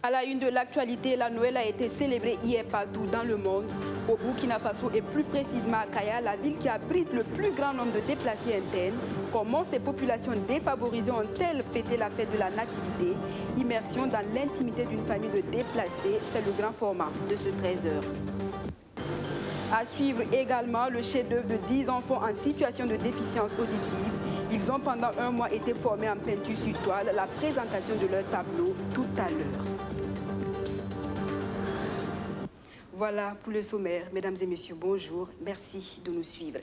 À la une de l'actualité, la Noël a été célébrée hier partout dans le monde. Au Burkina Faso et plus précisément à Kaya, la ville qui abrite le plus grand nombre de déplacés internes. Comment ces populations défavorisées ont-elles fêté la fête de la Nativité? Immersion dans l'intimité d'une famille de déplacés, c'est le grand format de ce 13h. À suivre également le chef-d'œuvre de 10 enfants en situation de déficience auditive. Ils ont pendant un mois été formés en peinture sur toile. La présentation de leur tableau tout à l'heure. Voilà pour le sommaire. Mesdames et messieurs, bonjour. Merci de nous suivre.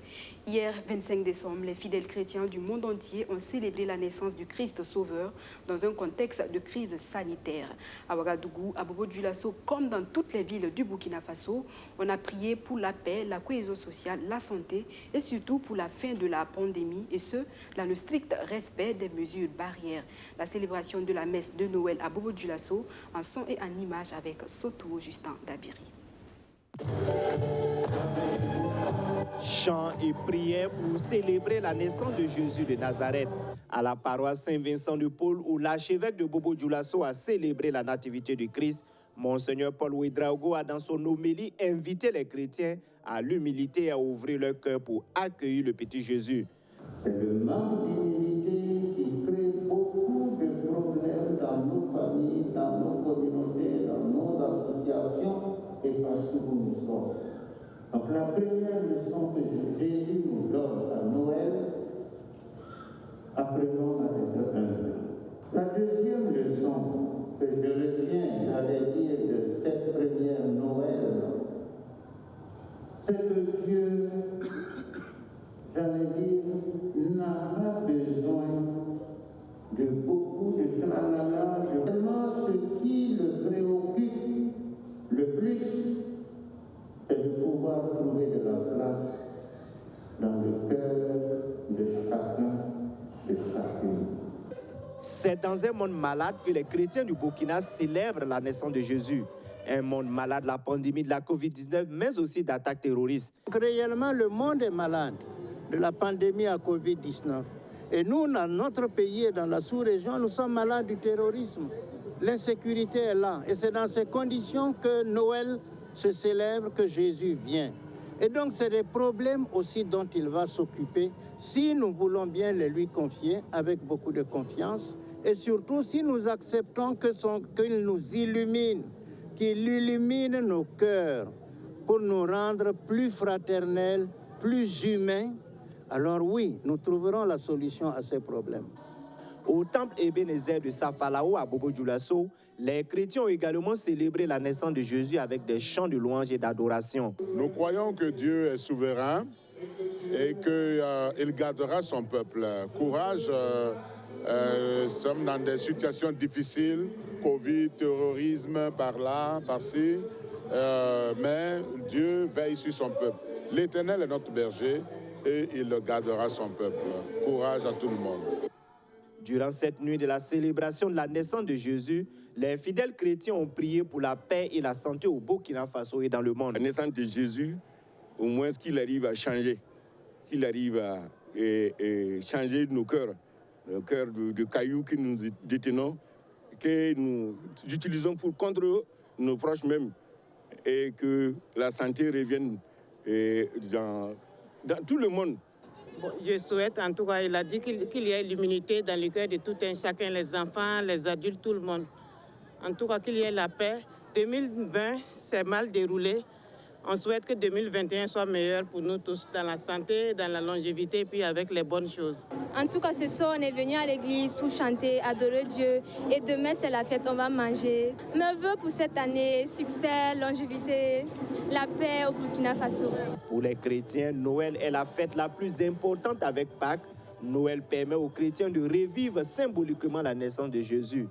Hier, 25 décembre, les fidèles chrétiens du monde entier ont célébré la naissance du Christ Sauveur dans un contexte de crise sanitaire. À Ouagadougou, à Bobo-Dioulasso, comme dans toutes les villes du Burkina Faso, on a prié pour la paix, la cohésion sociale, la santé et surtout pour la fin de la pandémie, et ce, dans le strict respect des mesures barrières. La célébration de la messe de Noël à Bobo-Dioulasso en son et en image avec Soto Justin Dabiri. Chants et prières pour célébrer la naissance de Jésus de Nazareth à la paroisse Saint-Vincent de Paul, où l'archevêque de Bobo-Dioulasso a célébré la nativité du Christ. Monseigneur Paul Ouedraogo a dans son homélie invité les chrétiens à l'humilité et à ouvrir leur cœur pour accueillir le petit Jésus. C'est le manque d'humilité qui crée beaucoup de problèmes dans nos familles, dans nos communautés, dans nos associations et partout où nous sommes. Donc la première leçon que Jésus nous donne à Noël, apprenons à être humbles. La deuxième leçon que je retiens, j'allais dire, de cette première Noël, c'est que Dieu, j'allais dire, n'a pas besoin de beaucoup de tralala. Vraiment, ce qui le préoccupe le plus, c'est de pouvoir trouver de la place dans le cœur de chacun, de chacune. C'est dans un monde malade que les chrétiens du Burkina célèbrent la naissance de Jésus. Un monde malade de la pandémie de la Covid-19, mais aussi d'attaques terroristes. Réellement, le monde est malade de la pandémie à Covid-19. Et nous, dans notre pays et dans la sous-région, nous sommes malades du terrorisme. L'insécurité est là. Et c'est dans ces conditions que Noël se célèbre, que Jésus vient. Et donc, c'est des problèmes aussi dont il va s'occuper si nous voulons bien les lui confier avec beaucoup de confiance. Et surtout, si nous acceptons qu'il nous illumine, qu'il illumine nos cœurs pour nous rendre plus fraternels, plus humains, alors oui, nous trouverons la solution à ces problèmes. Au temple Ebenezer de Safalao à Bobo-Dioulasso, les chrétiens ont également célébré la naissance de Jésus avec des chants de louange et d'adoration. Nous croyons que Dieu est souverain et qu'il gardera son peuple. Courage, nous sommes dans des situations difficiles, Covid, terrorisme, par là, par-ci, mais Dieu veille sur son peuple. L'Éternel est notre berger et il gardera son peuple. Courage à tout le monde. Durant cette nuit de la célébration de la naissance de Jésus, les fidèles chrétiens ont prié pour la paix et la santé au Burkina Faso et dans le monde. La naissance de Jésus, au moins qu'il arrive à changer, qu'il arrive à changer nos cœurs, le cœur de cailloux que nous détenons, que nous utilisons contre nos proches même, et que la santé revienne dans tout le monde. Bon, je souhaite, en tout cas, il a dit qu'il y ait l'immunité dans le cœur de tout un chacun, les enfants, les adultes, tout le monde. En tout cas, qu'il y ait la paix. 2020 s'est mal déroulé. On souhaite que 2021 soit meilleur pour nous tous, dans la santé, dans la longévité, puis avec les bonnes choses. En tout cas, ce soir, on est venu à l'église pour chanter, adorer Dieu. Et demain, c'est la fête, on va manger. Mes vœux pour cette année, succès, longévité, la paix au Burkina Faso. Pour les chrétiens, Noël est la fête la plus importante avec Pâques. Noël permet aux chrétiens de revivre symboliquement la naissance de Jésus.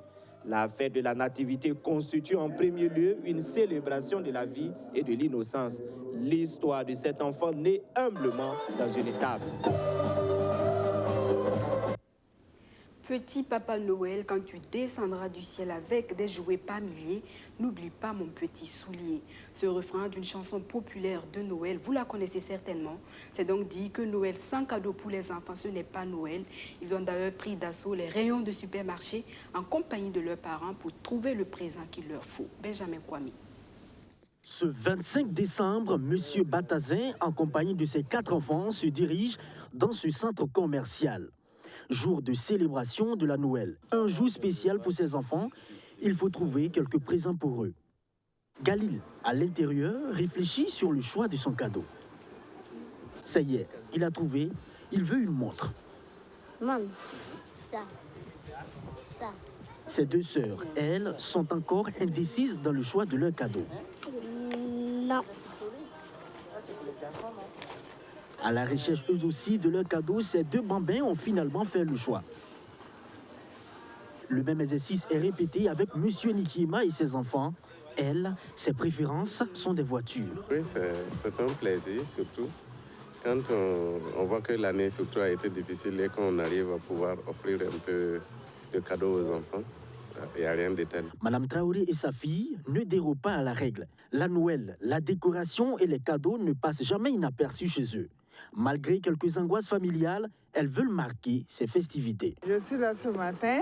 La fête de la Nativité constitue en premier lieu une célébration de la vie et de l'innocence. L'histoire de cet enfant né humblement dans une étable. Petit Papa Noël, quand tu descendras du ciel avec des jouets par milliers, n'oublie pas mon petit soulier. Ce refrain d'une chanson populaire de Noël, vous la connaissez certainement. C'est donc dit que Noël sans cadeau pour les enfants, ce n'est pas Noël. Ils ont d'ailleurs pris d'assaut les rayons de supermarché en compagnie de leurs parents pour trouver le présent qu'il leur faut. Benjamin Kwame. Ce 25 décembre, M. Batazin, en compagnie de ses 4 enfants, se dirige dans ce centre commercial. Jour de célébration de la Noël, un jour spécial pour ses enfants, il faut trouver quelques présents pour eux. Galil, à l'intérieur, réfléchit sur le choix de son cadeau. Ça y est, il a trouvé, il veut une montre. Maman, ça. Ses 2 sœurs, elles, sont encore indécises dans le choix de leur cadeau. Non. À la recherche eux aussi de leur cadeau, ces 2 bambins ont finalement fait le choix. Le même exercice est répété avec M. Nikiema et ses enfants. Elle, ses préférences sont des voitures. Oui, c'est un plaisir, surtout quand on voit que l'année surtout a été difficile et qu'on arrive à pouvoir offrir un peu de cadeaux aux enfants. Il n'y a rien de tel. Madame Traoré et sa fille ne dérobent pas à la règle. La Noël, la décoration et les cadeaux ne passent jamais inaperçus chez eux. Malgré quelques angoisses familiales, elles veulent marquer ces festivités. Je suis là ce matin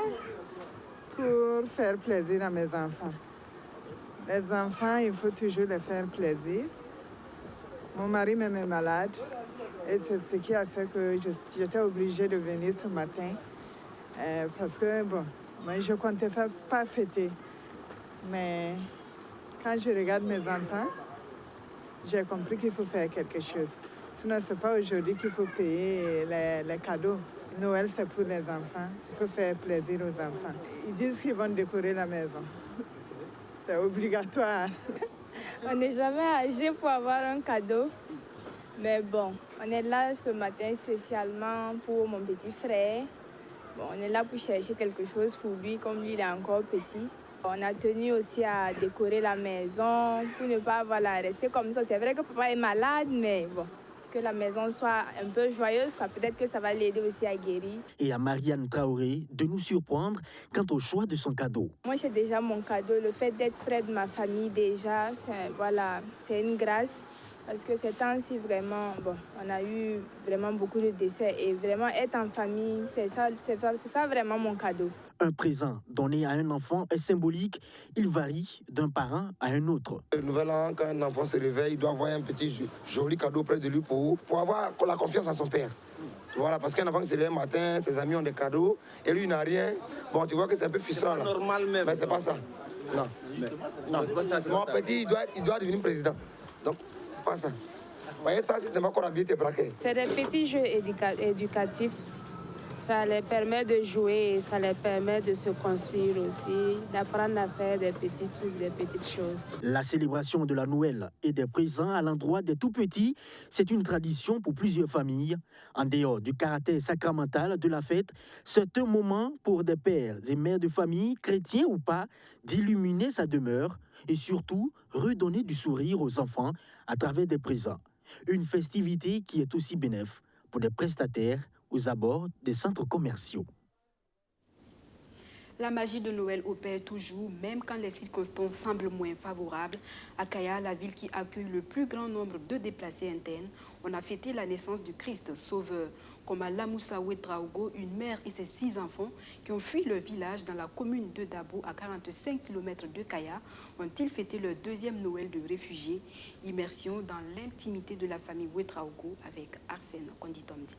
pour faire plaisir à mes enfants. Les enfants, il faut toujours les faire plaisir. Mon mari même est malade et c'est ce qui a fait que j'étais obligée de venir ce matin parce que, bon, moi je ne comptais pas fêter. Mais quand je regarde mes enfants, j'ai compris qu'il faut faire quelque chose. Sinon, ce n'est pas aujourd'hui qu'il faut payer les cadeaux. Noël, c'est pour les enfants. Il faut faire plaisir aux enfants. Ils disent qu'ils vont décorer la maison. C'est obligatoire. On n'est jamais âgé pour avoir un cadeau. Mais bon, on est là ce matin spécialement pour mon petit frère. Bon, on est là pour chercher quelque chose pour lui, comme lui, il est encore petit. On a tenu aussi à décorer la maison pour ne pas rester comme ça. C'est vrai que papa est malade, mais bon, que la maison soit un peu joyeuse, quoi. Peut-être que ça va l'aider aussi à guérir. Et à Marianne Traoré de nous surprendre quant au choix de son cadeau. Moi, j'ai déjà mon cadeau. Le fait d'être près de ma famille déjà, c'est une grâce. Parce que ces temps-ci, vraiment, bon, on a eu vraiment beaucoup de décès. Et vraiment, être en famille, c'est ça vraiment mon cadeau. Un présent donné à un enfant est symbolique. Il varie d'un parent à un autre. Le nouvel an, quand un enfant se réveille, il doit avoir un petit joli cadeau près de lui pour avoir la confiance en son père. Voilà, parce qu'un enfant qui se réveille le matin, ses amis ont des cadeaux, et lui, il n'a rien. Bon, tu vois que c'est un peu frustrant là. Normal même. Mais c'est pas ça. Non. Non. Mon petit, il doit devenir président. Donc, pas ça. Vous voyez ça, c'est pas encore habillé tes braquets. C'est des petits jeux éducatifs. Ça les permet de jouer et ça les permet de se construire aussi, d'apprendre à faire des petits trucs, des petites choses. La célébration de la Noël et des présents à l'endroit des tout-petits, c'est une tradition pour plusieurs familles. En dehors du caractère sacramental de la fête, c'est un moment pour des pères et mères de famille, chrétiens ou pas, d'illuminer sa demeure et surtout redonner du sourire aux enfants à travers des présents. Une festivité qui est aussi bénéfique pour des prestataires aux abords des centres commerciaux. La magie de Noël opère toujours, même quand les circonstances semblent moins favorables. À Kaya, la ville qui accueille le plus grand nombre de déplacés internes, on a fêté la naissance du Christ Sauveur. Comme à Lamoussa Ouedraogo, une mère et ses 6 enfants qui ont fui leur village dans la commune de Dabo, à 45 km de Kaya, ont-ils fêté leur 2e Noël de réfugiés. Immersion dans l'intimité de la famille Ouedraogo avec Arsène Konditomdi.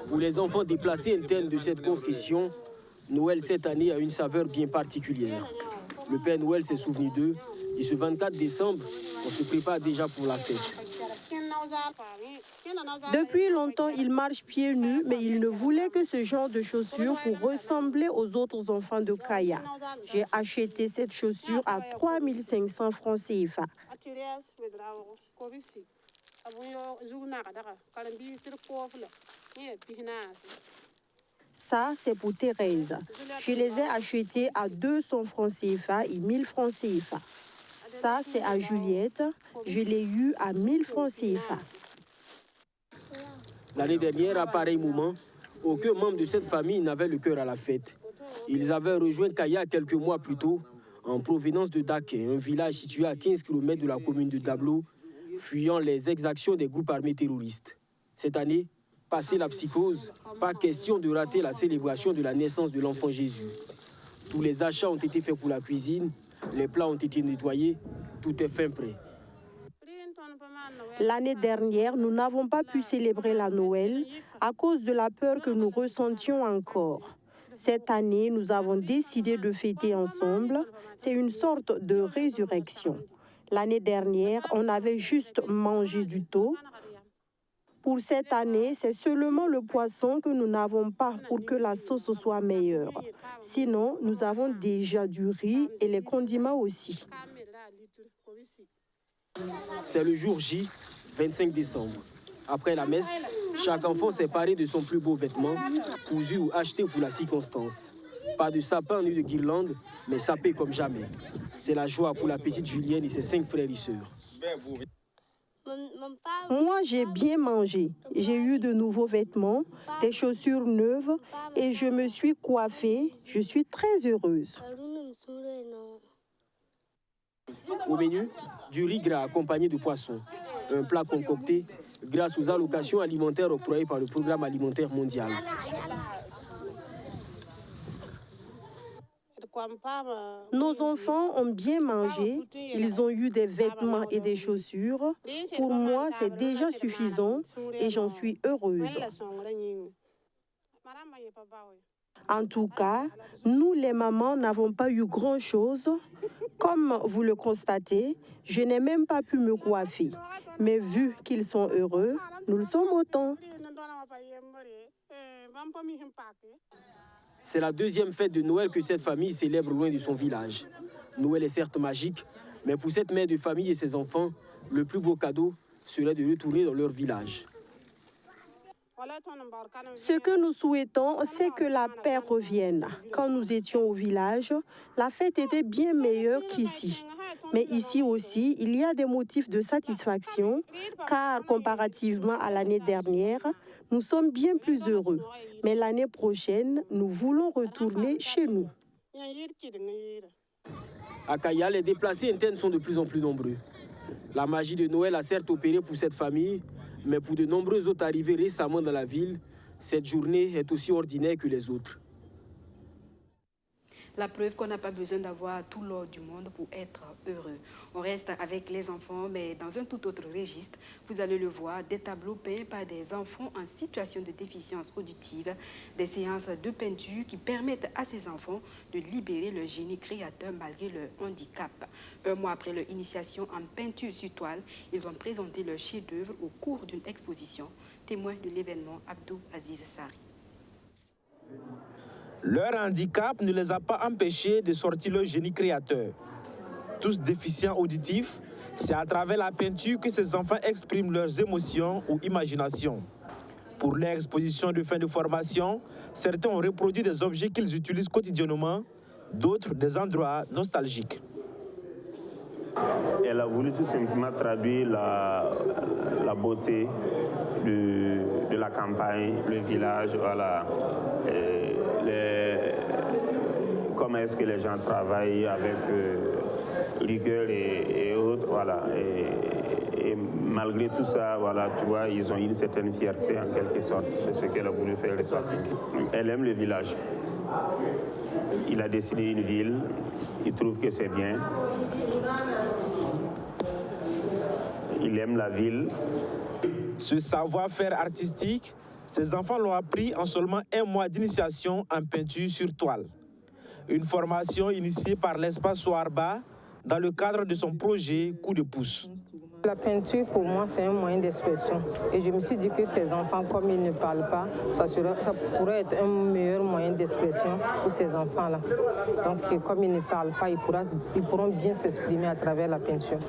Pour les enfants déplacés internes de cette concession, Noël cette année a une saveur bien particulière. Le Père Noël s'est souvenu d'eux et ce 24 décembre, on se prépare déjà pour la fête. Depuis longtemps, il marche pieds nus, mais il ne voulait que ce genre de chaussures pour ressembler aux autres enfants de Kaya. J'ai acheté cette chaussure à 3500 francs CFA. Ça, c'est pour Thérèse. Je les ai achetés à 200 francs CFA et 1000 francs CFA. Ça, c'est à Juliette. Je l'ai eu à 1000 francs CFA. L'année dernière, à pareil moment, aucun membre de cette famille n'avait le cœur à la fête. Ils avaient rejoint Kaya quelques mois plus tôt, en provenance de Daké, un village situé à 15 km de la commune de Dablo, fuyant les exactions des groupes armés terroristes. Cette année, passé la psychose, pas question de rater la célébration de la naissance de l'enfant Jésus. Tous les achats ont été faits pour la cuisine, les plats ont été nettoyés, tout est fin prêt. L'année dernière, nous n'avons pas pu célébrer la Noël à cause de la peur que nous ressentions encore. Cette année, nous avons décidé de fêter ensemble. C'est une sorte de résurrection. L'année dernière, on avait juste mangé du thau. Pour cette année, c'est seulement le poisson que nous n'avons pas pour que la sauce soit meilleure. Sinon, nous avons déjà du riz et les condiments aussi. C'est le jour J, 25 décembre. Après la messe, chaque enfant s'est paré de son plus beau vêtement, cousu ou acheté pour la circonstance. Pas de sapin ni de guirlande, mais sapé comme jamais. C'est la joie pour la petite Julienne et ses 5 frères et sœurs. Moi, j'ai bien mangé. J'ai eu de nouveaux vêtements, des chaussures neuves et je me suis coiffée. Je suis très heureuse. Au menu, du riz gras accompagné de poisson. Un plat concocté grâce aux allocations alimentaires octroyées par le Programme alimentaire mondial. Nos enfants ont bien mangé, ils ont eu des vêtements et des chaussures. Pour moi, c'est déjà suffisant et j'en suis heureuse. En tout cas, nous les mamans n'avons pas eu grand-chose. Comme vous le constatez, je n'ai même pas pu me coiffer. Mais vu qu'ils sont heureux, nous le sommes autant. C'est la deuxième fête de Noël que cette famille célèbre loin de son village. Noël est certes magique, mais pour cette mère de famille et ses enfants, le plus beau cadeau serait de retourner dans leur village. Ce que nous souhaitons, c'est que la paix revienne. Quand nous étions au village, la fête était bien meilleure qu'ici. Mais ici aussi, il y a des motifs de satisfaction, car comparativement à l'année dernière, nous sommes bien plus heureux. Mais l'année prochaine, nous voulons retourner chez nous. À Kaya, les déplacés internes sont de plus en plus nombreux. La magie de Noël a certes opéré pour cette famille, mais pour de nombreux autres arrivés récemment dans la ville, cette journée est aussi ordinaire que les autres. La preuve qu'on n'a pas besoin d'avoir tout l'or du monde pour être heureux. On reste avec les enfants, mais dans un tout autre registre. Vous allez le voir, des tableaux peints par des enfants en situation de déficience auditive, des séances de peinture qui permettent à ces enfants de libérer leur génie créateur malgré leur handicap. Un mois après leur initiation en peinture sur toile, ils ont présenté leur chef-d'œuvre au cours d'une exposition. Témoin de l'événement, Abdou Aziz Sari. Leur handicap ne les a pas empêchés de sortir leur génie créateur. Tous déficients auditifs, c'est à travers la peinture que ces enfants expriment leurs émotions ou imaginations. Pour leur exposition de fin de formation, certains ont reproduit des objets qu'ils utilisent quotidiennement, d'autres des endroits nostalgiques. Elle a voulu tout simplement traduire la beauté de la campagne, le village, voilà. Comment est-ce que les gens travaillent avec rigueur et autres, voilà. Et malgré tout ça, voilà, tu vois, ils ont une certaine fierté en quelque sorte. C'est ce qu'elle a voulu faire ressortir. Elle aime le village. Il a dessiné une ville, il trouve que c'est bien. Il aime la ville. Ce savoir-faire artistique, ces enfants l'ont appris en seulement un mois d'initiation en peinture sur toile. Une formation initiée par l'espace Soarba dans le cadre de son projet Coup de pouce. La peinture, pour moi, c'est un moyen d'expression. Et je me suis dit que ces enfants, comme ils ne parlent pas, ça pourrait être un meilleur moyen d'expression pour ces enfants-là. Donc, comme ils ne parlent pas, ils pourront bien s'exprimer à travers la peinture.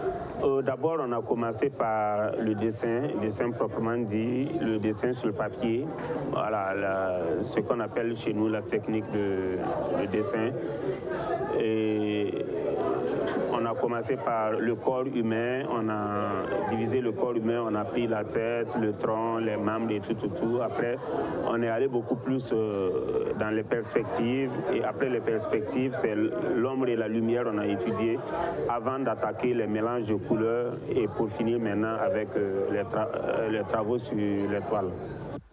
D'abord, on a commencé par le dessin proprement dit, le dessin sur le papier. Voilà, ce qu'on appelle chez nous la technique de dessin. Et on a a commencé par le corps humain, on a divisé le corps humain, on a pris la tête, le tronc, les membres et tout. Après, on est allé beaucoup plus dans les perspectives. Et après les perspectives, c'est l'ombre et la lumière, on a étudié avant d'attaquer les mélanges de couleurs et pour finir maintenant avec les travaux sur les toiles.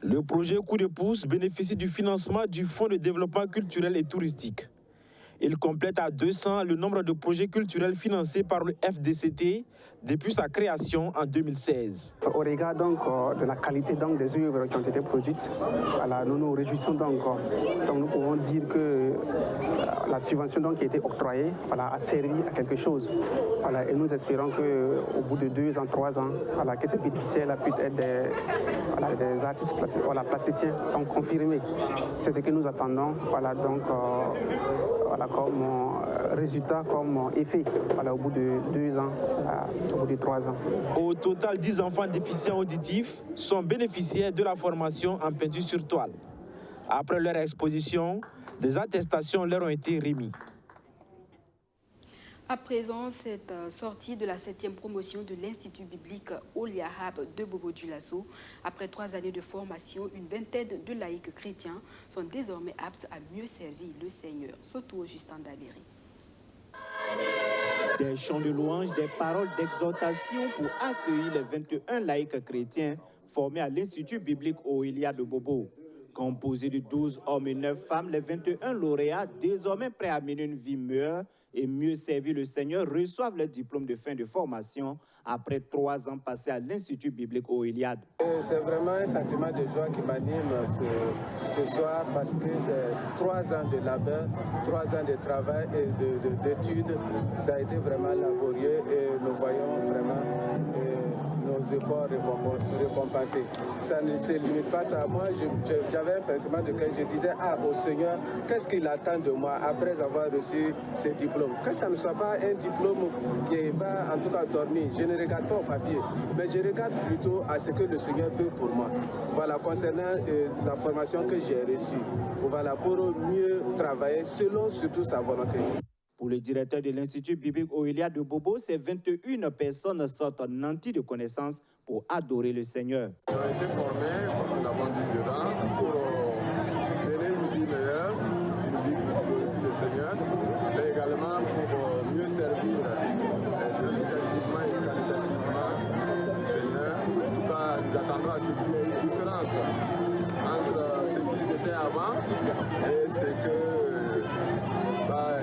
Le projet Coup de pouce bénéficie du financement du Fonds de développement culturel et touristique. Il complète à 200 le nombre de projets culturels financés par le FDCT depuis sa création en 2016. Au regard donc de la qualité donc des œuvres qui ont été produites, voilà, nous nous réjouissons donc nous pouvons dire que la subvention donc qui a été octroyée a servi à quelque chose. Voilà, et nous espérons qu'au bout de 2 ans, 3 ans, que ces bénéficiaires puissent être des artistes plasticiens donc confirmés. C'est ce que nous attendons. Comme résultat, comme effet, au bout de 2 ans, au bout de 3 ans. Au total, 10 enfants déficients auditifs sont bénéficiaires de la formation en peinture sur toile. Après leur exposition, des attestations leur ont été remises. À présent, cette sortie de la 7e promotion de l'Institut biblique Oliahab de Bobo Dioulasso, après 3 années de formation, une vingtaine de laïcs chrétiens sont désormais aptes à mieux servir le Seigneur. Surtout Justin Dabiri. Des chants de louange, des paroles d'exhortation pour accueillir les 21 laïcs chrétiens formés à l'Institut biblique Oliahab de Bobo. Composé de 12 hommes et 9 femmes, les 21 lauréats, désormais prêts à mener une vie meilleure et mieux servir le Seigneur, reçoivent leur diplôme de fin de formation après 3 ans passés à l'Institut biblique Oliahab. C'est vraiment un sentiment de joie qui m'anime ce soir parce que c'est 3 ans de labeur, 3 ans de travail et d'études. Ça a été vraiment laborieux et nous voyons vraiment nos efforts récompensés. Ça ne se limite pas à moi. J'avais un pensement de cœur. Je disais au Seigneur, qu'est-ce qu'il attend de moi après avoir reçu ce diplôme? Que ça ne soit pas un diplôme qui va en tout cas dormir. Je ne regarde pas au papier, mais je regarde plutôt à ce que le Seigneur veut pour moi. Voilà, concernant la formation que j'ai reçue, voilà, pour mieux travailler selon surtout sa volonté. Pour le directeur de l'Institut biblique Oliahab de Bobo, ces 21 personnes sortent nantis de connaissances pour adorer le Seigneur. Ils ont été formés, comme nous l'avons dit dedans, pour mener une vie meilleure, une vie qui glorifie le Seigneur, mais également pour mieux servir quantitativement et qualitativement le Seigneur. En tout cas, nous attendons à ce qu'il y ait une différence entre ce qu'ils étaient avant et ce que, n'est-ce pas,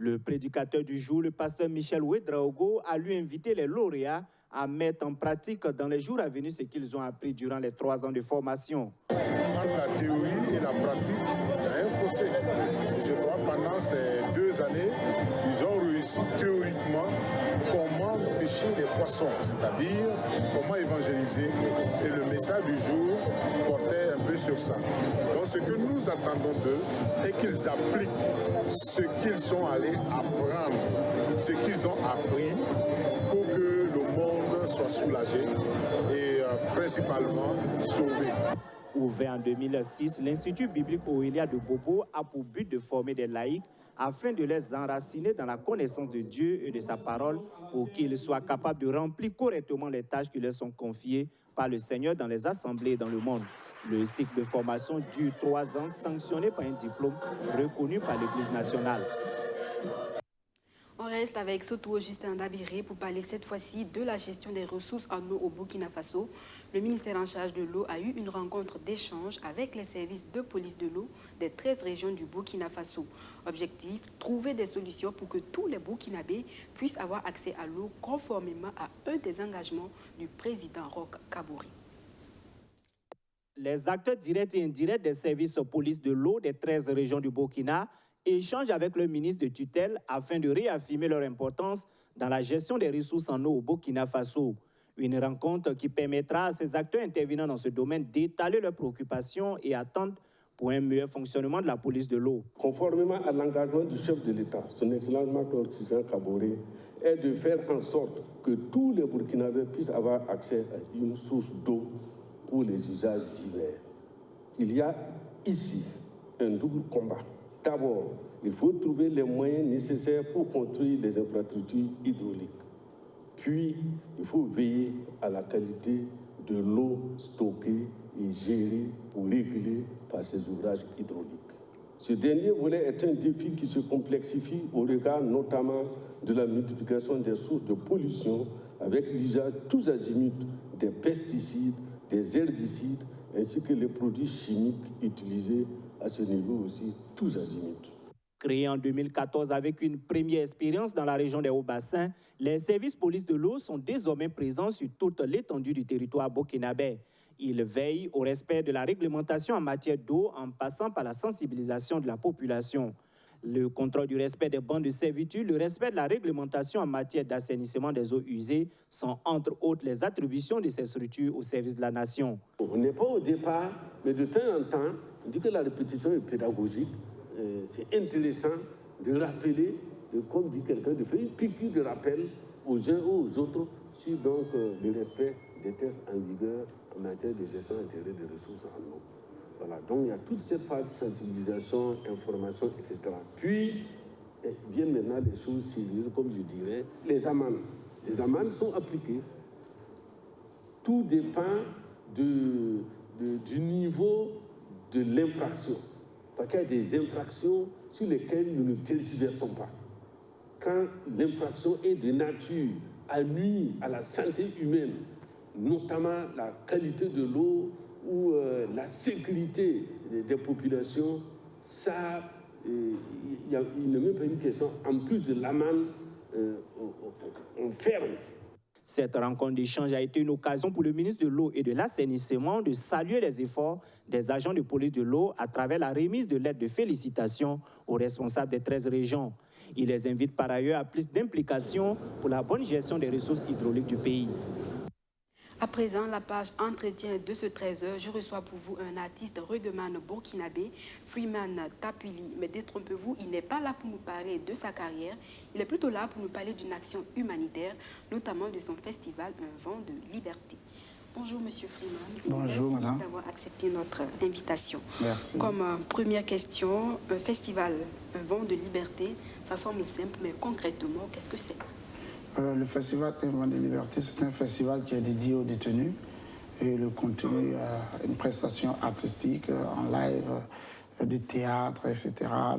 Le prédicateur du jour, le pasteur Michel Ouedraogo, a lui invité les lauréats à mettre en pratique dans les jours à venir ce qu'ils ont appris durant les 3 ans de formation. Entre la théorie et la pratique, il y a un fossé. Je crois que pendant ces 2 années, ils ont réussi théoriquement comment pêcher les poissons, c'est-à-dire comment évangéliser. Et le message du jour portait un peu sur ça. Donc ce que nous attendons d'eux est qu'ils appliquent ce qu'ils sont allés apprendre, ce qu'ils ont appris pour que le monde soit soulagé et principalement sauvé. Ouvert en 2006, l'Institut biblique Oliahab de Bobo a pour but de former des laïcs afin de les enraciner dans la connaissance de Dieu et de sa parole pour qu'ils soient capables de remplir correctement les tâches qui leur sont confiées par le Seigneur dans les assemblées et dans le monde. Le cycle de formation dure 3 ans, sanctionné par un diplôme reconnu par l'Église nationale. On reste avec Soto Justin Dabiré pour parler cette fois-ci de la gestion des ressources en eau au Burkina Faso. Le ministère en charge de l'eau a eu une rencontre d'échange avec les services de police de l'eau des 13 régions du Burkina Faso. Objectif, trouver des solutions pour que tous les Burkinabés puissent avoir accès à l'eau conformément à un des engagements du président Roch Kabore. Les acteurs directs et indirects des services de police de l'eau des 13 régions du Burkina échangent avec le ministre de tutelle afin de réaffirmer leur importance dans la gestion des ressources en eau au Burkina Faso. Une rencontre qui permettra à ces acteurs intervenant dans ce domaine d'étaler leurs préoccupations et attentes pour un meilleur fonctionnement de la police de l'eau. Conformément à l'engagement du chef de l'État, son Excellence Major Christian Kabore, est de faire en sorte que tous les Burkinabés puissent avoir accès à une source d'eau pour les usages divers. Il y a ici un double combat. D'abord, il faut trouver les moyens nécessaires pour construire les infrastructures hydrauliques. Puis, il faut veiller à la qualité de l'eau stockée et gérée ou régulée par ces ouvrages hydrauliques. Ce dernier volet est un défi qui se complexifie au regard notamment de la multiplication des sources de pollution avec l'usage tous azimuts des pesticides, des herbicides ainsi que les produits chimiques utilisés à ce niveau aussi tous azimuts. Créé en 2014 avec une première expérience dans la région des Hauts-Bassins, les services police de l'eau sont désormais présents sur toute l'étendue du territoire burkinabé. Ils veillent au respect de la réglementation en matière d'eau en passant par la sensibilisation de la population. Le contrôle du respect des bandes de servitude, le respect de la réglementation en matière d'assainissement des eaux usées sont entre autres les attributions de ces structures au service de la nation. On n'est pas au départ, mais de temps en temps, on dit que la répétition est pédagogique. C'est intéressant de rappeler, comme dit quelqu'un, de faire une piqûre de rappel aux uns ou aux autres sur donc, le respect des tests en vigueur en matière de gestion intégrée des ressources en eau. Voilà, donc il y a toute cette phase de sensibilisation, information, etc. Puis, viennent maintenant les choses sérieuses, comme je dirais, les amendes. Les amendes sont appliquées. Tout dépend du niveau de l'infraction. Parce qu'il y a des infractions sur lesquelles nous ne tergiversons pas. Quand l'infraction est de nature à nuire à la santé humaine, notamment la qualité de l'eau ou la sécurité des populations, ça, il n'est même pas une question. En plus de l'amende, on ferme. Cette rencontre d'échange a été une occasion pour le ministre de l'Eau et de l'Assainissement de saluer les efforts des agents de police de l'eau à travers la remise de lettres de félicitations aux responsables des 13 régions. Il les invite par ailleurs à plus d'implication pour la bonne gestion des ressources hydrauliques du pays. À présent, la page entretien de ce 13h, je reçois pour vous un artiste reggaeman burkinabé, Freeman Tapuli. Mais détrompez-vous, il n'est pas là pour nous parler de sa carrière, il est plutôt là pour nous parler d'une action humanitaire, notamment de son festival Un vent de liberté. Bonjour Monsieur Freeman. Bonjour Madame. Merci d'avoir accepté notre invitation. Merci. Comme première question, un festival Un vent de liberté, ça semble simple, mais concrètement, qu'est-ce que c'est? Le festival Un vent de liberté, c'est un festival qui est dédié aux détenus. Et le contenu, une prestation artistique en live, du théâtre, etc.,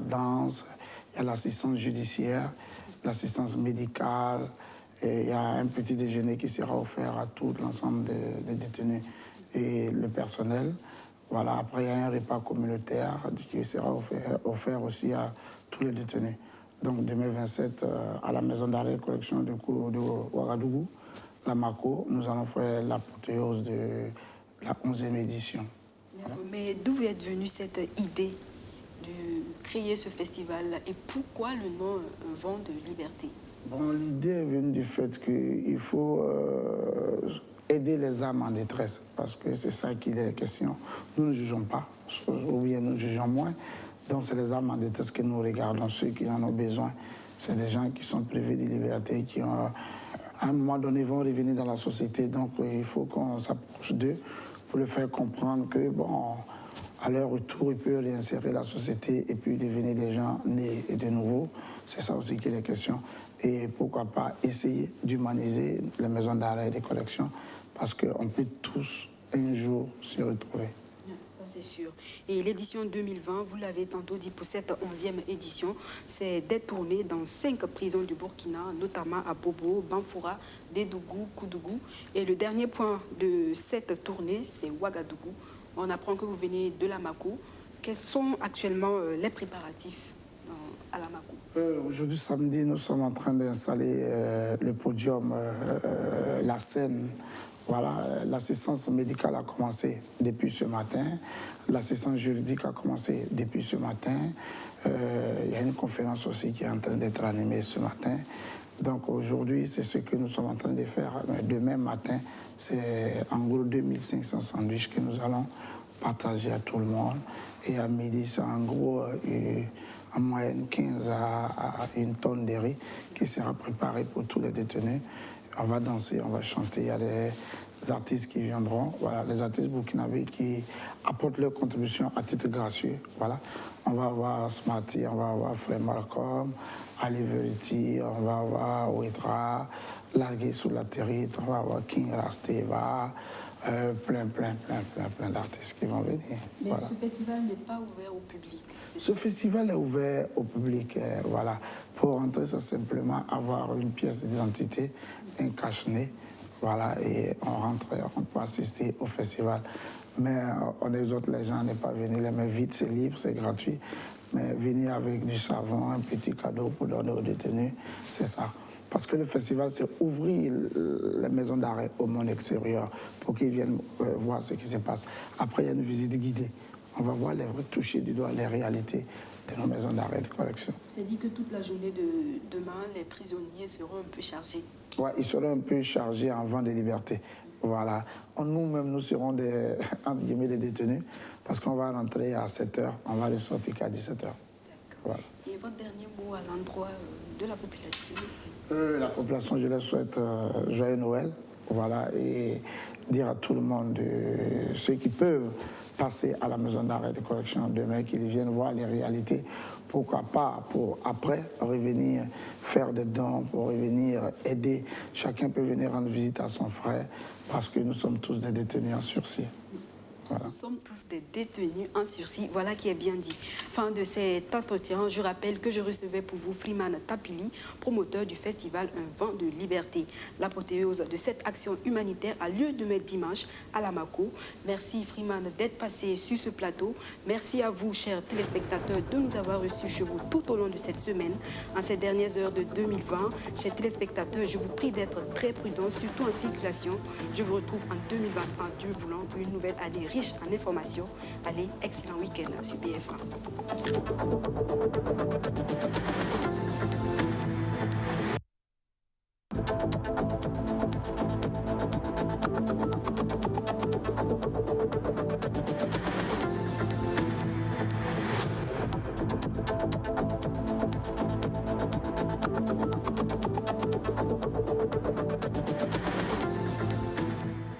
danse. Il y a l'assistance judiciaire, l'assistance médicale. Et il y a un petit déjeuner qui sera offert à tout l'ensemble des détenus et le personnel. Voilà, après, il y a un repas communautaire qui sera offert aussi à tous les détenus. Donc, demain 27, à la maison d'arrêt et correction de Ouagadougou, la Mako, nous allons faire l'apothéose de la 11e édition. Voilà. Mais d'où est venue cette idée de créer ce festival et pourquoi le nom Un vent de liberté? Bon, l'idée est venue du fait qu'il faut aider les âmes en détresse, parce que c'est ça qu'il est question. Nous ne jugeons pas, ou bien nous jugeons moins. Donc c'est les âmes en détresse que nous regardons, ceux qui en ont besoin. C'est des gens qui sont privés de liberté, qui ont, à un moment donné vont revenir dans la société. Donc il faut qu'on s'approche d'eux pour leur faire comprendre que, bon, à leur retour, ils peuvent réinsérer la société et puis devenir des gens nés et de nouveau. C'est ça aussi qu'il est question. Et pourquoi pas essayer d'humaniser les maisons d'arrêt et de correction, parce qu'on peut tous un jour se retrouver. Ça, c'est sûr. Et l'édition 2020, vous l'avez tantôt dit, pour cette 11e édition, c'est détourné dans 5 prisons du Burkina, notamment à Bobo, Banfoura, Dédougou, Koudougou. Et le dernier point de cette tournée, c'est Ouagadougou. On apprend que vous venez de la Mako. Quels sont actuellement les préparatifs à la Mako? Aujourd'hui, samedi, nous sommes en train d'installer le podium, la scène. Voilà, l'assistance médicale a commencé depuis ce matin. L'assistance juridique a commencé depuis ce matin. Il y a une conférence aussi qui est en train d'être animée ce matin. Donc aujourd'hui, c'est ce que nous sommes en train de faire. Demain matin, c'est en gros 2500 sandwichs que nous allons partager à tout le monde. Et à midi, c'est en gros en moyenne 15 à 1 tonne de riz qui sera préparé pour tous les détenus. On va danser, on va chanter, il y a artistes qui viendront, voilà, les artistes burkinabés qui apportent leur contribution à titre gracieux. Voilà. On va avoir Smarty, on va avoir Frère Malcolm, Ali Verity, on va avoir Ouidra, Largué sous la territe, on va avoir King Rasteva, plein d'artistes qui vont venir. Mais voilà. Ce festival n'est pas ouvert au public. Ce festival est ouvert au public, voilà. Pour entrer, c'est simplement avoir une pièce d'identité, un cache-nez, voilà, et on rentre, on peut assister au festival. Mais les autres, les gens n'est pas venus les mains vides, c'est libre, c'est gratuit. Mais venir avec du savon, un petit cadeau pour donner aux détenus, c'est ça. Parce que le festival, c'est ouvrir les maisons d'arrêt au monde extérieur pour qu'ils viennent voir ce qui se passe. Après, il y a une visite guidée. On va voir toucher du doigt les réalités de nos maisons d'arrêt de correction. C'est dit que toute la journée de demain, les prisonniers seront un peu chargés. Oui, ils seront un peu chargés en vent de liberté. Voilà. Nous-mêmes, nous serons des détenus parce qu'on va rentrer à 7h, on va ressortir qu'à 17h. Voilà. Et votre dernier mot à l'endroit de la population? La population, je leur souhaite joyeux Noël. Voilà, et dire à tout le monde, ceux qui peuvent passer à la maison d'arrêt de correction demain, qu'ils viennent voir les réalités. Pourquoi pas, pour après revenir faire des dons, pour revenir aider. Chacun peut venir rendre visite à son frère, parce que nous sommes tous des détenus en sursis. Voilà. Nous sommes tous des détenus en sursis, voilà qui est bien dit. Fin de cet entretien, je rappelle que je recevais pour vous Freeman Tapili, promoteur du festival Un vent de liberté. L'apothéose de cette action humanitaire a lieu demain dimanche à Lamako. Merci Freeman d'être passé sur ce plateau. Merci à vous, chers téléspectateurs, de nous avoir reçus chez vous tout au long de cette semaine. En ces dernières heures de 2020, chers téléspectateurs, je vous prie d'être très prudents, surtout en circulation. Je vous retrouve en 2021, Dieu voulant, pour une nouvelle année riche en informations. Allez, excellent week-end sur BF1.